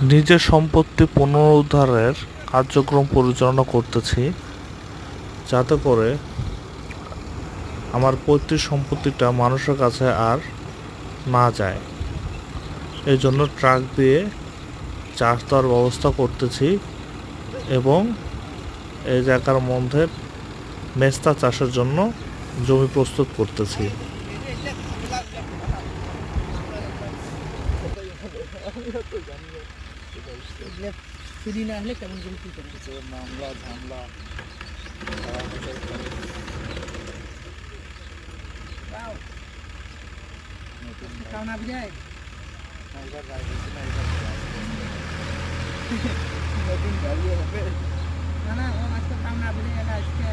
নিজের সম্পত্তি পুনরুদ্ধারের কার্যক্রম পরিচালনা করতেছি, যাতে করে আমার পৈতৃক সম্পত্তিটা মানুষের কাছে আর না যায়। এই জন্য ট্রাক দিয়ে চাষ দেওয়ার ব্যবস্থা করতেছি এবং এই জায়গার মধ্যে মেস্তা চাষের জন্য জমি প্রস্তুত করতেছি। চুরি না হলে কেমন করে কি করে মামলা ঝামলা কারণ আপনি যায় নতুন গাড়ি হবে না না ও আজকে কারণ আপনি আজকে